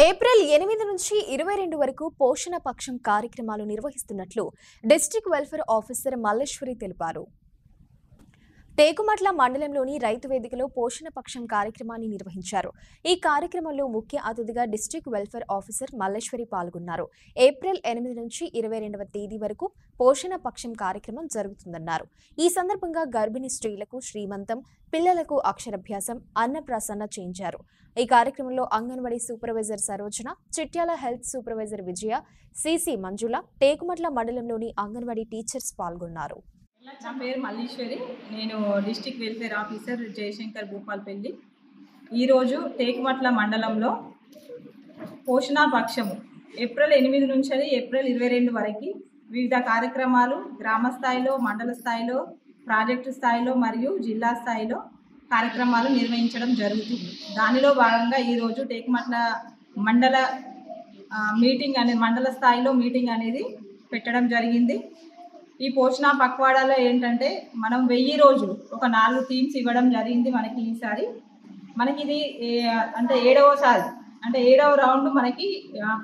April 8 నుంచి 22 వరకు పోషణ పక్షం కార్యక్రమాలు నిర్వహిస్తున్నట్లు డిస్ట్రిక్ట్ వెల్ఫేర్ ఆఫీసర్ మల్లేశ్వరి తెలిపారు. టేకుమట్ల మండలంలోని రైతు వేదికలో పోషణ పక్షం కార్యక్రమాన్ని నిర్వహించారు. ఈ కార్యక్రమంలో ముఖ్య అతిథిగా డిస్ట్రిక్ట్ వెల్ఫేర్ ఆఫీసర్ మల్లేశ్వరి పాల్గొన్నారు. ఏప్రిల్ 8 నుంచి 22వ తేదీ వరకు పోషణ పక్షం కార్యక్రమం జరుగుతుందన్నారు. ఈ సందర్భంగా గర్భిణీ స్త్రీలకు శ్రీమంతం, పిల్లలకు అక్షరాభ్యాసం, అన్నప్రాసన చేయించారు. ఈ కార్యక్రమంలో Anganwadi supervisor Sarojana, Chityal health supervisor Vijaya, CC Manjula, Tekumatla మండలంలోని అంగన్వాడీ టీచర్స్ పాల్గొన్నారు. నా పేరు మల్లీశ్వరి. నేను district welfare officer Jayashankar Bhupalpally. ఈరోజు టేకుమట్ల మండలంలో పోషణ పక్షము ఏప్రిల్ 8 నుంచి ఏప్రిల్ 22 వరకు వివిధ కార్యక్రమాలు గ్రామ స్థాయిలో, మండల స్థాయిలో, ప్రాజెక్టు స్థాయిలో మరియు జిల్లా స్థాయిలో కార్యక్రమాలు నిర్వహించడం జరుగుతుంది. దానిలో భాగంగా ఈరోజు టేకుమట్ల మండల మండల స్థాయిలో మీటింగ్ అనేది పెట్టడం జరిగింది. ఈ పోషణ పక్వాడాలో ఏంటంటే మనం 1000 రోజులు ఒక 4 థీమ్స్ ఇవ్వడం జరిగింది. మనకి ఈసారి ఇది అంటే 7వసారి అంటే 7వ రౌండ్ మనకి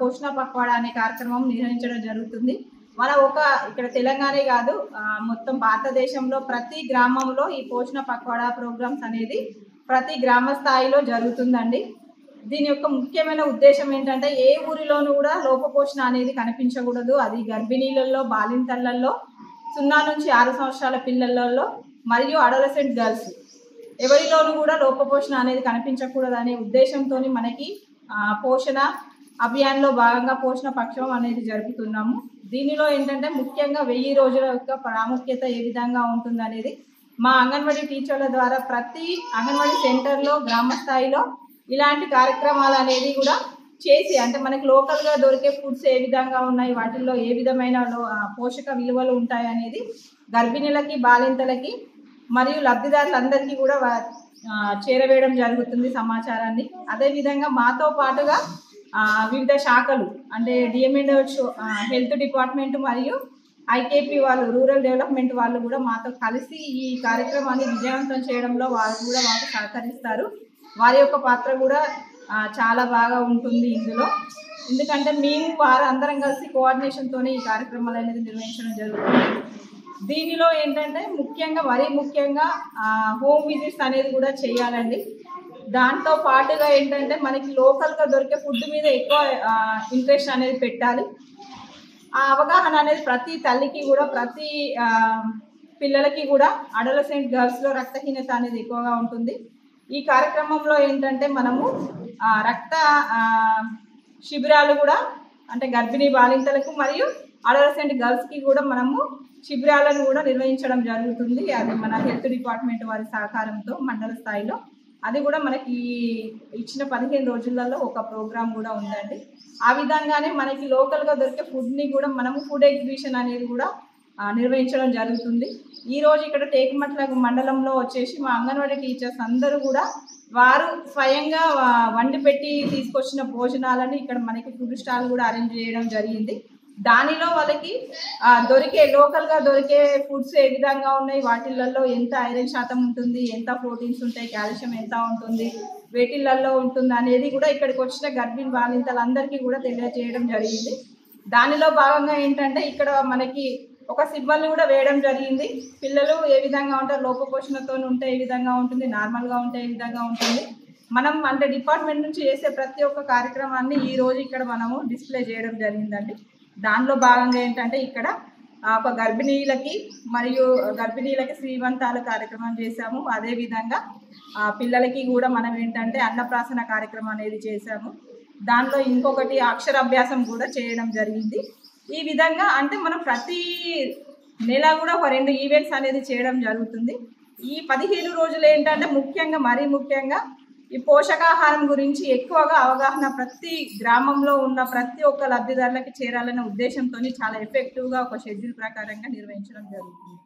పోషణ పక్వాడా అనే కార్యక్రమం నిర్వహించడం జరుగుతుంది. ఇక్కడ తెలంగాణే కాదు, మొత్తం భారతదేశంలో ప్రతి గ్రామంలో ఈ పోషణ పక్వాడా ప్రోగ్రామ్స్ అనేది ప్రతి గ్రామ స్థాయిలో జరుగుతుందండి. దీని యొక్క ముఖ్యమైన ఉద్దేశం ఏంటంటే ఏ ఊరిలోనూ కూడా లోపపోషణ అనేది కనిపించకూడదు. అది గర్భిణీలలో, బాలింతలలో, 0 నుంచి 6 సంవత్సరాల పిల్లలలో మరియు అడోలసెంట్ గర్ల్స్ ఎవరిలోనూ కూడా లోపపోషణ అనేది కనిపించకూడదు అనే ఉద్దేశంతో మనకి పోషణ అభియాన్లో భాగంగా పోషణ పక్షం అనేది జరుపుతున్నాము. దీనిలో ఏంటంటే ముఖ్యంగా 1000 రోజుల యొక్క ప్రాముఖ్యత ఏ విధంగా ఉంటుంది అనేది మా అంగన్వాడీ టీచర్ల ద్వారా ప్రతి అంగన్వాడీ సెంటర్లో, గ్రామ స్థాయిలో ఇలాంటి కార్యక్రమాలు అనేది కూడా చేసి, అంటే మనకి లోకల్గా దొరికే ఫుడ్స్ ఏ విధంగా ఉన్నాయి, వాటిల్లో ఏ విధమైన పోషక విలువలు ఉంటాయి అనేది గర్భిణీలకి, బాలింతలకి మరియు లబ్ధిదారులందరికీ కూడా చేరవేయడం జరుగుతుంది సమాచారాన్ని. అదేవిధంగా మాతో పాటుగా వివిధ శాఖలు అంటే డిఎంఎండ్ హెల్త్ డిపార్ట్మెంట్ మరియు ఐకేపీ వాళ్ళు, రూరల్ డెవలప్మెంట్ వాళ్ళు కూడా మాతో కలిసి ఈ కార్యక్రమాన్ని విజయవంతం చేయడంలో వారు కూడా మాకు సహకరిస్తారు. వారి యొక్క పాత్ర కూడా చాలా బాగా ఉంటుంది ఇందులో. ఎందుకంటే మేము వారు అందరం కలిసి కోఆర్డినేషన్తోనే ఈ కార్యక్రమాలు అనేది నిర్వహించడం జరుగుతుంది. దీనిలో ఏంటంటే ముఖ్యంగా హోమ్ విజిట్స్ అనేది కూడా చేయాలండి. దాంతో పాటుగా ఏంటంటే మనకి లోకల్గా దొరికే ఫుడ్ మీద ఎక్కువ ఇంట్రెస్ట్ అనేది పెట్టాలి. ఆ అవగాహన అనేది ప్రతి తల్లికి కూడా, ప్రతి పిల్లలకి కూడా అడోలసెంట్ గర్ల్స్లో రక్తహీనత అనేది ఎక్కువగా ఉంటుంది. ఈ కార్యక్రమంలో ఏంటంటే మనము రక్త శిబిరాలు కూడా, అంటే గర్భిణీ బాలింతలకు మరియు అడోలసెంట్ గర్ల్స్కి కూడా మనము శిబిరాలను కూడా నిర్వహించడం జరుగుతుంది. అది మన హెల్త్ డిపార్ట్మెంట్ వారి సహకారంతో మండల స్థాయిలో. అది కూడా మనకి ఇచ్చిన 15 రోజులలో ఒక ప్రోగ్రాం కూడా ఉందండి. ఆ విధంగానే మనకి లోకల్గా దొరికే ఫుడ్ని కూడా మనము ఫుడ్ ఎగ్జిబిషన్ అనేది కూడా నిర్వహించడం జరుగుతుంది. ఈరోజు ఇక్కడ టేకుమట్ల మండలంలో వచ్చేసి మా అంగన్వాడీ టీచర్స్ అందరూ కూడా వారు స్వయంగా వండి పెట్టి తీసుకొచ్చిన భోజనాలను ఇక్కడ మనకి ఫుడ్ స్టాల్ కూడా అరేంజ్ చేయడం జరిగింది. దానిలో వాళ్ళకి లోకల్గా దొరికే ఫుడ్స్ ఏ విధంగా ఉన్నాయి, వాటిలలో ఎంత ఐరన్ శాతం ఉంటుంది, ఎంత ప్రోటీన్స్ ఉంటాయి, కాల్షియం ఎంత ఉంటుంది, వేటిలలో ఉంటుంది అనేది కూడా ఇక్కడికి వచ్చిన గర్భిణీ బాలింతలందరికీ కూడా తెలియజేయడం జరిగింది. దానిలో భాగంగా ఏంటంటే ఇక్కడ మనకి ఒక సింబల్ని కూడా వేయడం జరిగింది. పిల్లలు ఏ విధంగా ఉంటారు, లోపపోషణతో ఉంటే ఏ విధంగా ఉంటుంది, నార్మల్గా ఉంటే ఏ విధంగా ఉంటుంది. మనం అంటే డిపార్ట్మెంట్ నుంచి చేసే ప్రతి ఒక్క కార్యక్రమాన్ని ఈరోజు ఇక్కడ మనము డిస్ప్లే చేయడం జరిగిందండి. దానిలో భాగంగా ఏంటంటే ఇక్కడ ఒక గర్భిణీలకి శ్రీమంతాల కార్యక్రమం చేశాము. అదేవిధంగా పిల్లలకి కూడా మనం ఏంటంటే అన్నప్రాసన కార్యక్రమం అనేది చేశాము. దానిలో ఇంకొకటి అక్షరాభ్యాసం కూడా చేయడం జరిగింది. ఈ విధంగా అంటే మనం ప్రతి నెల కూడా ఒక 2 ఈవెంట్స్ అనేది చేయడం జరుగుతుంది. ఈ 15 రోజులు ఏంటంటే మరీ ముఖ్యంగా ఈ పోషకాహారం గురించి ఎక్కువగా అవగాహన ప్రతి గ్రామంలో ఉన్న ప్రతి ఒక్క లబ్ధిదారులకి చేరాలనే ఉద్దేశంతో చాలా ఎఫెక్టివ్గా ఒక షెడ్యూల్ ప్రకారంగా నిర్వహించడం జరుగుతుంది.